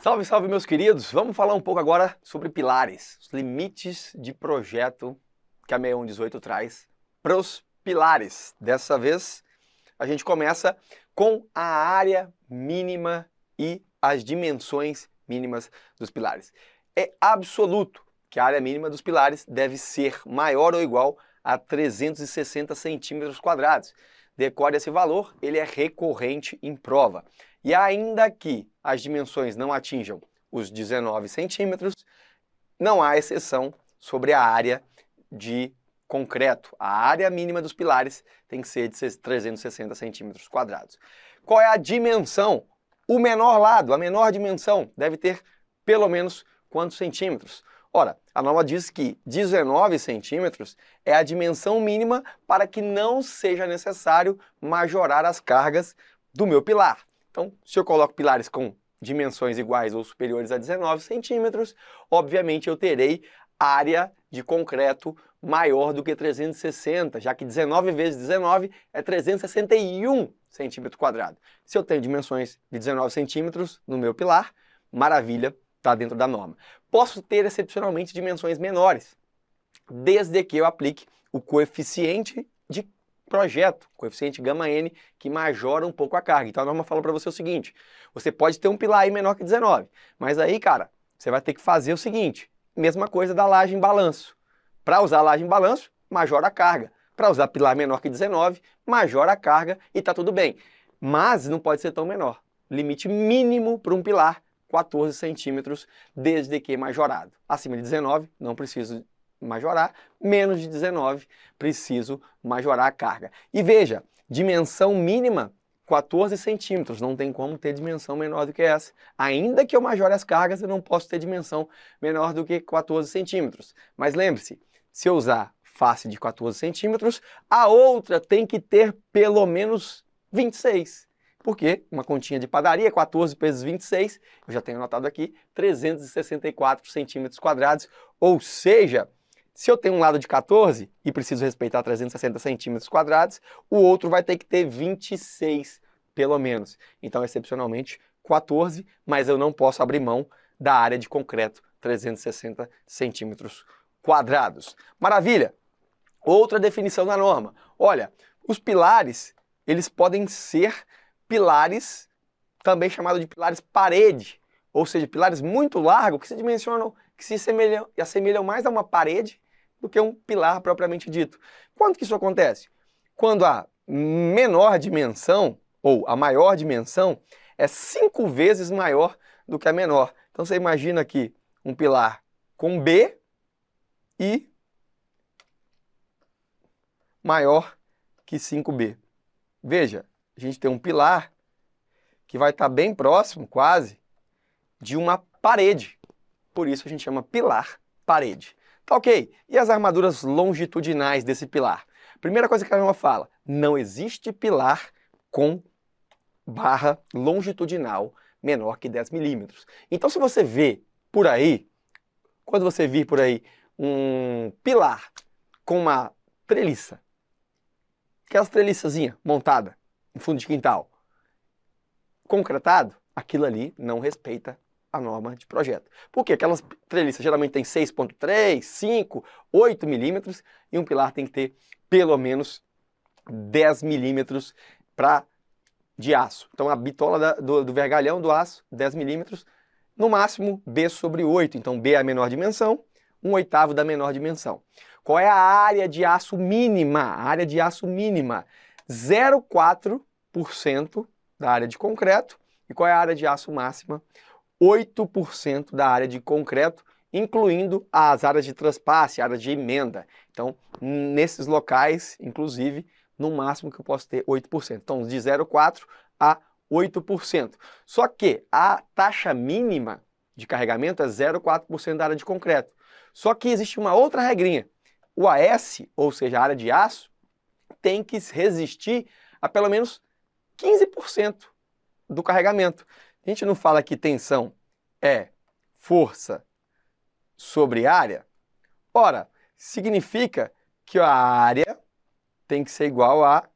Salve, salve, meus queridos! Vamos falar um pouco agora sobre pilares, os limites de projeto que a 6118 traz para os pilares. Dessa vez, a gente começa com a área mínima e as dimensões mínimas dos pilares. É absoluto que a área mínima dos pilares deve ser maior ou igual a 360 centímetros quadrados. Decore esse valor, ele é recorrente em prova. E ainda que as dimensões não atinjam os 19 centímetros, não há exceção sobre a área de concreto. A área mínima dos pilares tem que ser de 360 centímetros quadrados. Qual é a dimensão? O menor lado, a menor dimensão, deve ter pelo menos quantos centímetros? Ora, a norma diz que 19 centímetros é a dimensão mínima para que não seja necessário majorar as cargas do meu pilar. Então, se eu coloco pilares com dimensões iguais ou superiores a 19 centímetros, obviamente eu terei área de concreto maior do que 360, já que 19 vezes 19 é 361 centímetros quadrados. Se eu tenho dimensões de 19 centímetros no meu pilar, maravilha, está dentro da norma. Posso ter excepcionalmente dimensões menores, desde que eu aplique o coeficiente de projeto, coeficiente γN, que majora um pouco a carga. Então a norma fala para você o seguinte: você pode ter um pilar aí menor que 19, mas aí, cara, você vai ter que fazer o seguinte, mesma coisa da laje em balanço. Para usar a laje em balanço, majora a carga. Para usar pilar menor que 19, majora a carga e está tudo bem. Mas não pode ser tão menor. Limite mínimo para um pilar, 14 centímetros, desde que majorado. Acima de 19, não preciso majorar, menos de 19, preciso majorar a carga. E veja, dimensão mínima, 14 centímetros, não tem como ter dimensão menor do que essa. Ainda que eu majore as cargas, eu não posso ter dimensão menor do que 14 centímetros. Mas lembre-se, se eu usar face de 14 centímetros, a outra tem que ter pelo menos 26. Porque uma continha de padaria, 14 vezes 26, eu já tenho anotado aqui, 364 centímetros quadrados, ou seja, se eu tenho um lado de 14 e preciso respeitar 360 centímetros quadrados, o outro vai ter que ter 26, pelo menos. Então, excepcionalmente, 14, mas eu não posso abrir mão da área de concreto, 360 centímetros quadrados. Maravilha! Outra definição da norma. Olha, os pilares, eles podem ser pilares, também chamados de pilares parede, ou seja, pilares muito largos que se dimensionam, que se assemelham mais a uma parede do que um pilar propriamente dito. Quando que isso acontece? Quando a menor dimensão, ou a maior dimensão, é 5 vezes maior do que a menor. Então você imagina aqui um pilar com B e maior que 5B. Veja, a gente tem um pilar que vai estar bem próximo, quase, de uma parede. Por isso a gente chama pilar parede. Tá ok? E as armaduras longitudinais desse pilar? Primeira coisa que a norma fala, não existe pilar com barra longitudinal menor que 10 milímetros. Então se você vê por aí, quando você vir por aí um pilar com uma treliça, aquelas treliçazinhas montada em fundo de quintal, concretado, aquilo ali não respeita a norma de projeto. Porque aquelas treliças geralmente tem 6,3, 5, 8 milímetros e um pilar tem que ter pelo menos 10 milímetros de aço. Então a bitola do vergalhão do aço, 10 milímetros, no máximo B sobre 8. Então B é a menor dimensão, 1/8 da menor dimensão. Qual é a área de aço mínima? A área de aço mínima, 0,4% da área de concreto. E qual é a área de aço máxima? 8% da área de concreto, incluindo as áreas de transpasse, áreas de emenda. Então, nesses locais, inclusive, no máximo que eu posso ter 8%. Então, de 0,4% a 8%. Só que a taxa mínima de carregamento é 0,4% da área de concreto. Só que existe uma outra regrinha. O AS, ou seja, a área de aço, tem que resistir a pelo menos 15% do carregamento. A gente não fala que tensão é força sobre área? Ora, significa que a área tem que ser igual a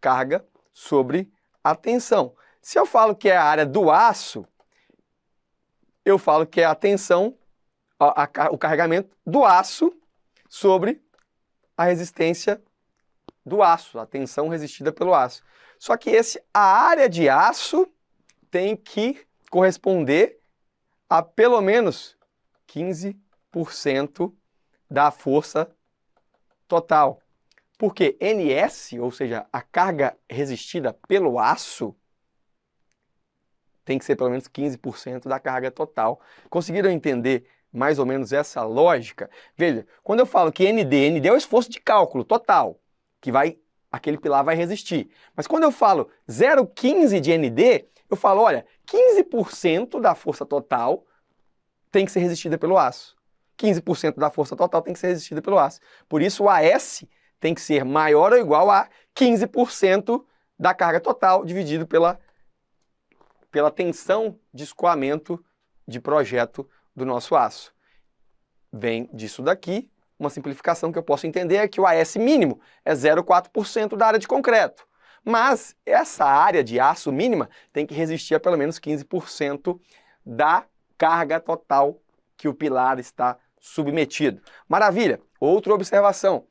carga sobre a tensão. Se eu falo que é a área do aço, eu falo que é a tensão, o carregamento do aço sobre a resistência do aço, a tensão resistida pelo aço. Só que a área de aço tem que corresponder a pelo menos 15% da força total. Porque NS, ou seja, a carga resistida pelo aço, tem que ser pelo menos 15% da carga total. Conseguiram entender mais ou menos essa lógica? Veja, quando eu falo que ND é o esforço de cálculo total, que aquele pilar vai resistir. Mas quando eu falo 0,15 de ND, eu falo, olha, 15% da força total tem que ser resistida pelo aço. 15% da força total tem que ser resistida pelo aço. Por isso, o AS tem que ser maior ou igual a 15% da carga total dividido pela tensão de escoamento de projeto do nosso aço. Vem disso daqui, uma simplificação que eu posso entender é que o AS mínimo é 0,4% da área de concreto. Mas essa área de aço mínima tem que resistir a pelo menos 15% da carga total que o pilar está submetido. Maravilha! Outra observação.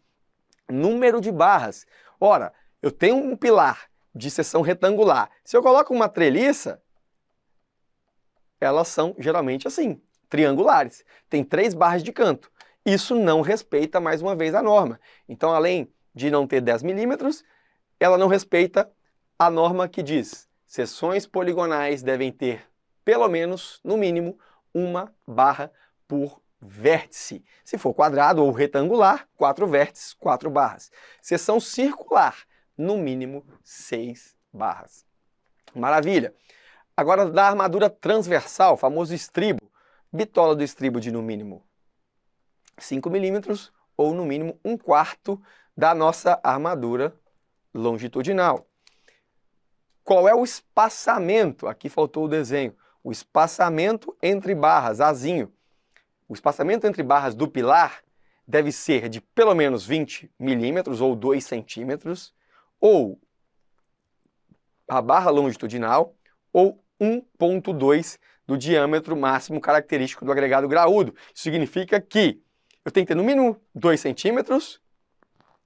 Número de barras. Ora, eu tenho um pilar de seção retangular. Se eu coloco uma treliça, elas são geralmente assim, triangulares. Tem 3 barras de canto. Isso não respeita, mais uma vez, a norma. Então, além de não ter 10 milímetros, ela não respeita a norma que diz seções poligonais devem ter, pelo menos, no mínimo, 1 barra por vértice. Se for quadrado ou retangular, 4 vértices, 4 barras. Seção circular, no mínimo 6 barras. Maravilha! Agora, da armadura transversal, famoso estribo, bitola do estribo de no mínimo 5 milímetros ou no mínimo 1/4 da nossa armadura longitudinal. Qual é o espaçamento? Aqui faltou o desenho. O espaçamento entre barras, azinho. O espaçamento entre barras do pilar deve ser de pelo menos 20 milímetros ou 2 centímetros, ou a barra longitudinal, ou 1,2 do diâmetro máximo característico do agregado graúdo. Isso significa que eu tenho que ter no mínimo 2 centímetros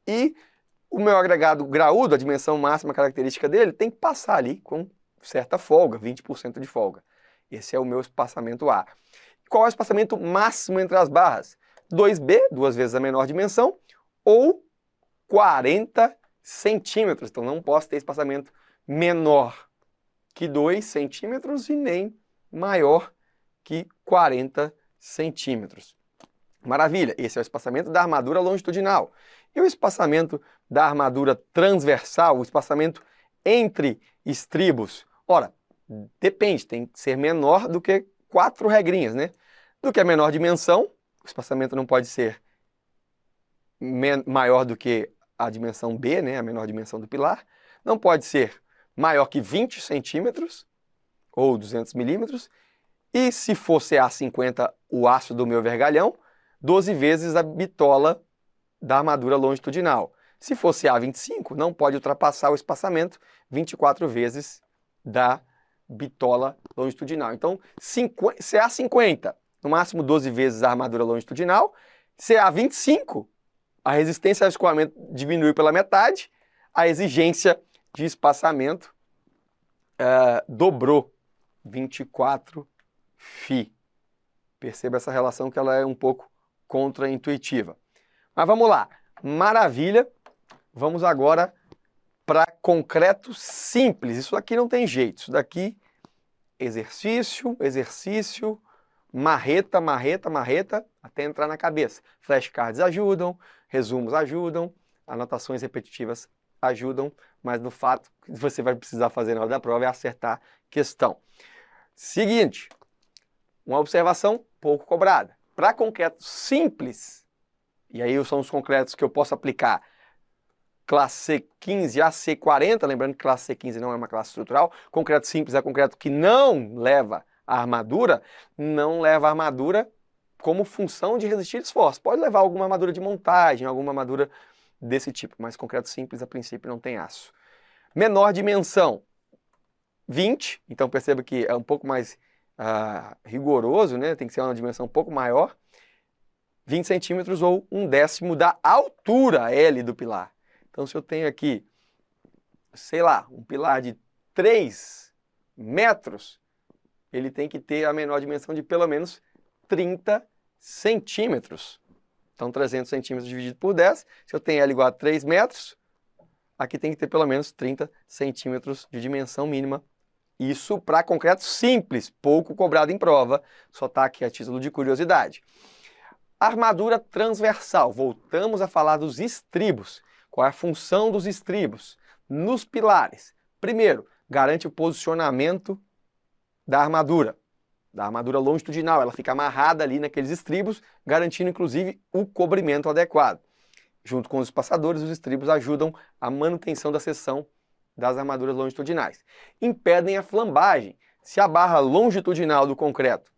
e o meu agregado graúdo, a dimensão máxima característica dele, tem que passar ali com certa folga, 20% de folga. Esse é o meu espaçamento A. Qual é o espaçamento máximo entre as barras? 2B, 2 vezes a menor dimensão, ou 40 centímetros. Então não posso ter espaçamento menor que 2 centímetros e nem maior que 40 centímetros. Maravilha, esse é o espaçamento da armadura longitudinal. E o espaçamento da armadura transversal, o espaçamento entre estribos? Ora, depende, tem que ser menor do que 4 regrinhas, né? Do que a menor dimensão, o espaçamento não pode ser maior do que a dimensão B, né? A menor dimensão do pilar. Não pode ser maior que 20 centímetros ou 200 milímetros. E se for CA50 o aço do meu vergalhão, 12 vezes a bitola da armadura longitudinal. Se for CA25, não pode ultrapassar o espaçamento 24 vezes da bitola longitudinal. Então, CA50, no máximo 12 vezes a armadura longitudinal. CA25, a resistência ao escoamento diminuiu pela metade, a exigência de espaçamento dobrou, 24 φ. Perceba essa relação que ela é um pouco contraintuitiva. Mas vamos lá, maravilha. Vamos agora para concreto simples. Isso aqui não tem jeito, isso daqui exercício, exercício, marreta, marreta, marreta, até entrar na cabeça. Flashcards ajudam, resumos ajudam, anotações repetitivas ajudam, mas no fato que você vai precisar fazer na hora da prova é acertar questão. Seguinte, uma observação pouco cobrada. Para concreto simples, e aí são os concretos que eu posso aplicar classe C15 a C40, lembrando que classe C15 não é uma classe estrutural, concreto simples é concreto que não leva a armadura, não leva a armadura como função de resistir esforço. Pode levar alguma armadura de montagem, alguma armadura desse tipo, mas concreto simples a princípio não tem aço. Menor dimensão, 20, então perceba que é um pouco mais rigoroso, né? Tem que ser uma dimensão um pouco maior, 20 centímetros ou 1/10 da altura L do pilar. Então, se eu tenho aqui, sei lá, um pilar de 3 metros, ele tem que ter a menor dimensão de pelo menos 30 centímetros. Então, 300 centímetros dividido por 10, se eu tenho L igual a 3 metros, aqui tem que ter pelo menos 30 centímetros de dimensão mínima. Isso para concreto simples, pouco cobrado em prova, só está aqui a título de curiosidade. Armadura transversal, voltamos a falar dos estribos. Qual é a função dos estribos? Nos pilares. Primeiro, garante o posicionamento da armadura longitudinal. Ela fica amarrada ali naqueles estribos, garantindo inclusive o cobrimento adequado. Junto com os espaçadores, os estribos ajudam a manutenção da seção das armaduras longitudinais. Impedem a flambagem. Se a barra longitudinal do concreto,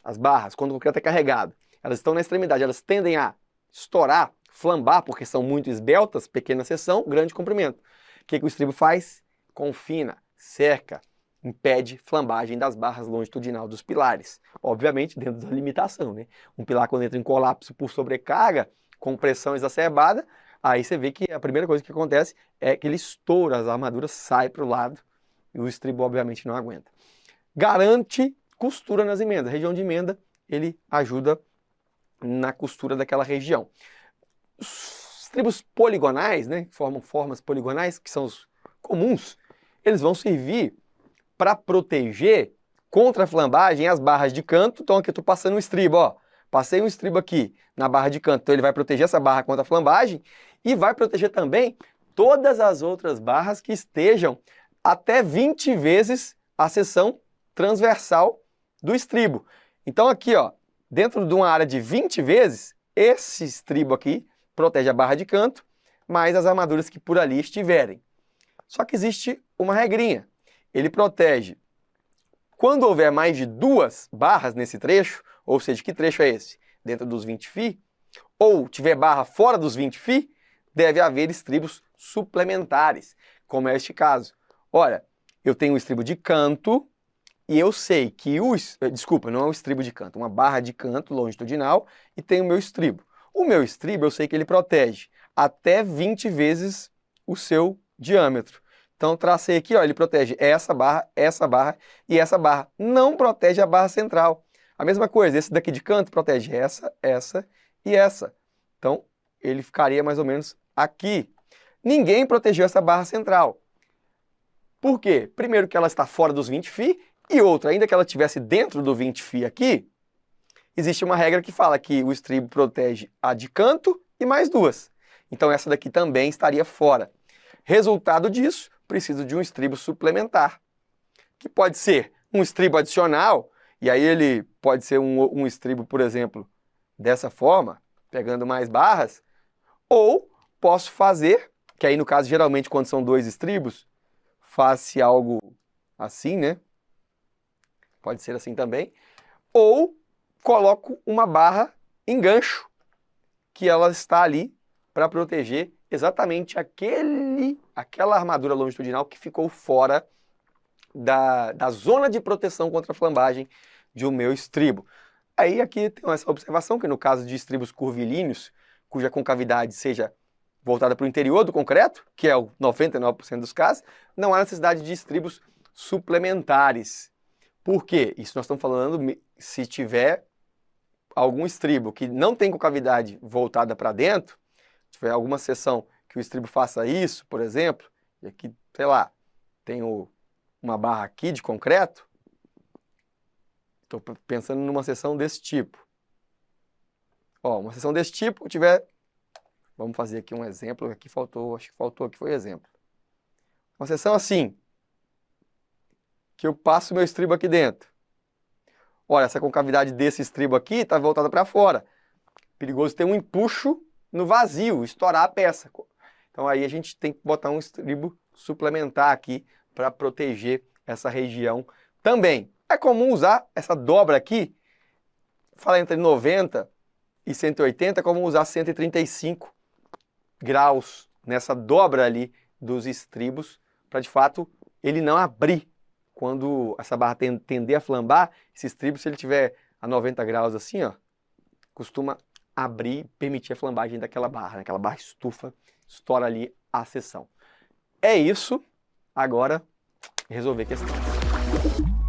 as barras, quando o concreto é carregado, elas estão na extremidade, elas tendem a estourar, flambar, porque são muito esbeltas, pequena seção, grande comprimento. O que o estribo faz? Confina, cerca, impede flambagem das barras longitudinal dos pilares. Obviamente, dentro da limitação, né? Um pilar, quando entra em colapso por sobrecarga, com pressão exacerbada, aí você vê que a primeira coisa que acontece é que ele estoura, as armaduras saem para o lado e o estribo, obviamente, não aguenta. Garante costura nas emendas. A região de emenda, ele ajuda na costura daquela região. Os estribos poligonais, né, que formam formas poligonais, que são os comuns, eles vão servir para proteger contra a flambagem as barras de canto. Então aqui eu estou passando um estribo, ó. Passei um estribo aqui na barra de canto, então ele vai proteger essa barra contra a flambagem e vai proteger também todas as outras barras que estejam até 20 vezes a seção transversal do estribo. Então aqui, ó, dentro de uma área de 20 vezes, esse estribo aqui protege a barra de canto, mais as armaduras que por ali estiverem. Só que existe uma regrinha. Ele protege quando houver mais de 2 barras nesse trecho, ou seja, que trecho é esse? Dentro dos 20 φ, ou tiver barra fora dos 20 φ, deve haver estribos suplementares, como é este caso. Olha, eu tenho um estribo de canto, e eu sei que desculpa, não é um estribo de canto, uma barra de canto longitudinal e tem o meu estribo. O meu estribo eu sei que ele protege até 20 vezes o seu diâmetro. Então tracei aqui, ó, ele protege essa barra e essa barra. Não protege a barra central. A mesma coisa, esse daqui de canto protege essa e essa. Então ele ficaria mais ou menos aqui. Ninguém protegeu essa barra central. Por quê? Primeiro que ela está fora dos 20 φ. E outra, ainda que ela estivesse dentro do 20 φ aqui, existe uma regra que fala que o estribo protege a de canto e mais 2. Então essa daqui também estaria fora. Resultado disso, preciso de um estribo suplementar, que pode ser um estribo adicional, e aí ele pode ser um estribo, por exemplo, dessa forma, pegando mais barras, ou posso fazer, que aí no caso geralmente quando são 2 estribos, faz-se algo assim, né? Pode ser assim também. Ou coloco uma barra em gancho, que ela está ali para proteger exatamente aquela armadura longitudinal que ficou fora da zona de proteção contra a flambagem de um meu estribo. Aí aqui tem essa observação que no caso de estribos curvilíneos, cuja concavidade seja voltada para o interior do concreto, que é o 99% dos casos, não há necessidade de estribos suplementares. Por quê? Isso nós estamos falando se tiver algum estribo que não tem concavidade voltada para dentro, se tiver alguma seção que o estribo faça isso, por exemplo, e aqui, sei lá, tenho uma barra aqui de concreto, estou pensando numa seção desse tipo. Ó, uma seção desse tipo, tiver, vamos fazer aqui um exemplo, aqui faltou, acho que faltou aqui, foi exemplo. Uma seção assim, que eu passo meu estribo aqui dentro. Olha, essa concavidade desse estribo aqui está voltada para fora. Perigoso ter um empuxo no vazio, estourar a peça. Então aí a gente tem que botar um estribo suplementar aqui para proteger essa região também. É comum usar essa dobra aqui, fala entre 90 e 180, é comum usar 135 graus nessa dobra ali dos estribos, para de fato ele não abrir quando essa barra tender a flambar, esse estribo, se ele tiver a 90 graus assim, ó, costuma abrir e permitir a flambagem daquela barra, né? Aquela barra estufa, estoura ali a seção. É isso, agora resolver a questão.